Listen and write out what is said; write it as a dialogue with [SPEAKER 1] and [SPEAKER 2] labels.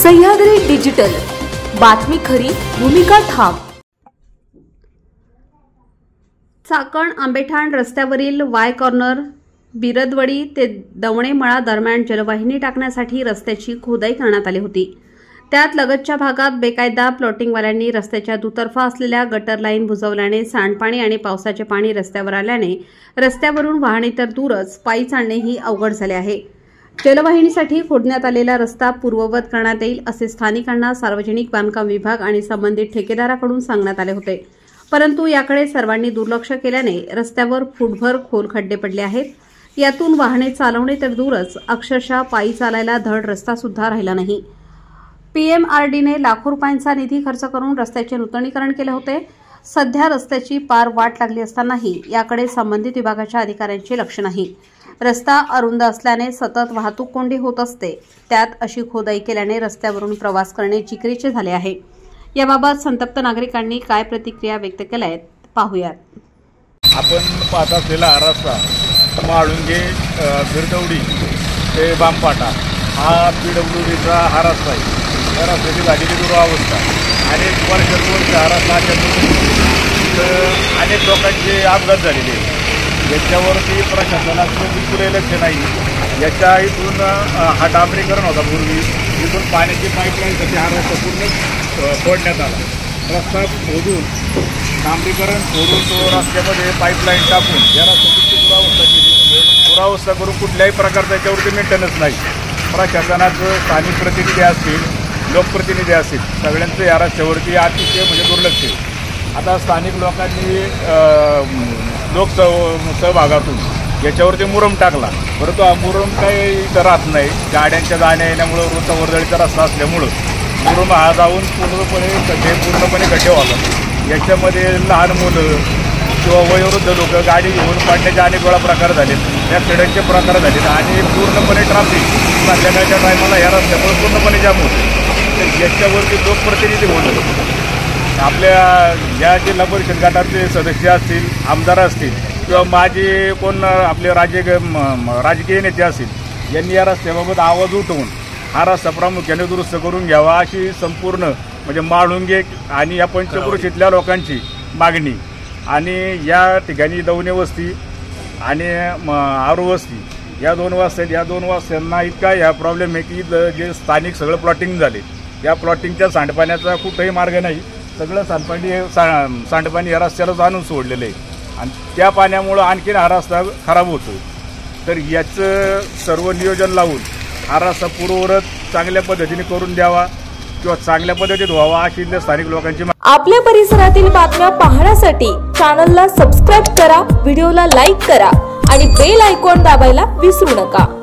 [SPEAKER 1] Sahyadri digital, बातमी खरी, भूमिका ठाम। चाकण आंबेठाण रस्त्यावरील वाय कॉर्नर बिरदवडी ते दवणेमळा दरम्यान जलवाहिनी टाकण्यासाठी रस्त्याची खोदाई करण्यात आली होती। त्यात लगतच्या भागात बेकायदा प्लॉटिंगवाल्यांनी रस्त्याच्या दुतर्फा असलेल्या गटर लाईन बुजवल्याने सांडपाणी आणि पावसाचे पाणी रस्त्यावर आल्याने रस्त्यावरून वाहने तर दूरच पायी चालणेही अवघड झाले आहे। जलवाहिनीसाठी खोदण्यात आलेला रस्ता पूर्ववत करण्यात येईल असे स्थानिकांना सार्वजनिक बांधकाम विभाग आणि संबंधित ठेकेदाराकडून सांगण्यात आले होते, परंतु याकडे सर्वांनी दुर्लक्ष केल्याने रस्त्यावर फूटभर खोल खड्डे पडले आहेत। यातून वाहने चालवणे तर दूरच अक्षरशः पायी चालायला धड रस्ता सुद्धा राहिला नाही। पीएमआरडीने लाखो रुपयांचा निधी खर्च करून रस्त्याचे नूतनीकरण केले होते। सध्या रस्त्याची पार वाट लागली असतानाही याकडे संबंधित विभागाच्या अधिकाऱ्यांचे लक्ष नाही। रस्ता अरुंद असल्याने सतत वाहतूक कोंडी होत असते, त्यात अशी खोदाई केल्याने रस्त्यावरून प्रवास करणे जिकरीचे झाले आहे। याबाबत संतप्त नागरिकांनी काय प्रतिक्रिया व्यक्त केल्या आहेत पाहूयात।
[SPEAKER 2] आपण पाहत असलेला हा रस्ता माळुंगे बिरदवडी ते बामपाटा हा पीडब्ल्यूडीचा हा रस्ता आहे। या रस्त्याची झालेली दुरावस्था अनेक वर्ष हा रस्ता अनेक लोकांचे अपघात झालेले आहेत। याच्यावरती प्रशासनाचं बिलकुल लक्ष नाही। याच्या इथून हा डांबरीकरण होता पूर्वी, इथून पाण्याची पाईपलाईनसाठी हा रस्ता पूर्ण फोडण्यात आला। रस्ता खोदून डांबरीकरण फोडून तो रस्त्यामध्ये पाईपलाईन टाकून या रस्त्याची दुरावस्था केली। दुरावस्था करून कुठल्याही प्रकारचा याच्यावरती मेंटेनन्स नाही। प्रशासनाचं स्थानिक प्रतिनिधी असतील, लोकप्रतिनिधी असतील, सगळ्यांचं या रस्त्यावरती अतिशय म्हणजे दुर्लक्ष आहे। आता स्थानिक लोकांनी सहभागातून याच्यावरती मुरुम टाकला, परंतु हा मुरुम काही इथं राहत नाही। गाड्यांच्या जाण्या येण्यामुळं रोजचा वर्दळीचा रस्ता असल्यामुळं मुरुम हा जाऊन पूर्णपणे खड्डे होतात। याच्यामध्ये लहान मुलं किंवा वयोवृद्ध लोक गाडी घेऊन पडण्याचे अनेक वेळा प्रकार झाले, ॲक्सिडेंटचे प्रकार झाले आणि पूर्णपणे ट्रॅफिक संध्याकाळच्या टायमाला या रस्त्यामुळे पूर्णपणे जाम होते। तर याच्यावरती लोकप्रतिनिधी म्हणून आपल्या ज्या जिल्हा परिषद गटाचे सदस्य असतील, आमदार असतील किंवा माझे कोण आपले राजकीय नेते असतील, यांनी या रस्त्याबाबत आवाज उठवून हा रस्ता प्रामुख्याने दुरुस्त करून घ्यावा अशी संपूर्ण म्हणजे माळुंगे आणि या पंचक्रोशीतल्या लोकांची मागणी। आणि या ठिकाणी दवणे वस्ती आणि आरू वस्ती या दोन वस्त्या आहेत। या दोन वस्त्यांना इतका ह्या प्रॉब्लेम आहे की जे स्थानिक सगळं प्लॉटिंग झाले, या प्लॉटिंगच्या सांडपाण्याचा कुठेही मार्ग नाही। सगळं सांडपाणी या रस्त्यालाच आणून सोडलेलं आहे आणि त्या पाण्यामुळं आणखीन हा रस्ता खराब होतो। तर याचं सर्व नियोजन लावून हा रस्ता पूर्ववत चांगल्या पद्धतीने करून द्यावा किंवा चांगल्या पद्धतीत व्हावा अशी स्थानिक लोकांची।
[SPEAKER 1] आपल्या परिसरातील बातम्या पाहण्यासाठी चॅनलला सबस्क्राईब करा, व्हिडिओला लाईक करा आणि बेल आयकॉन दाबायला विसरू नका।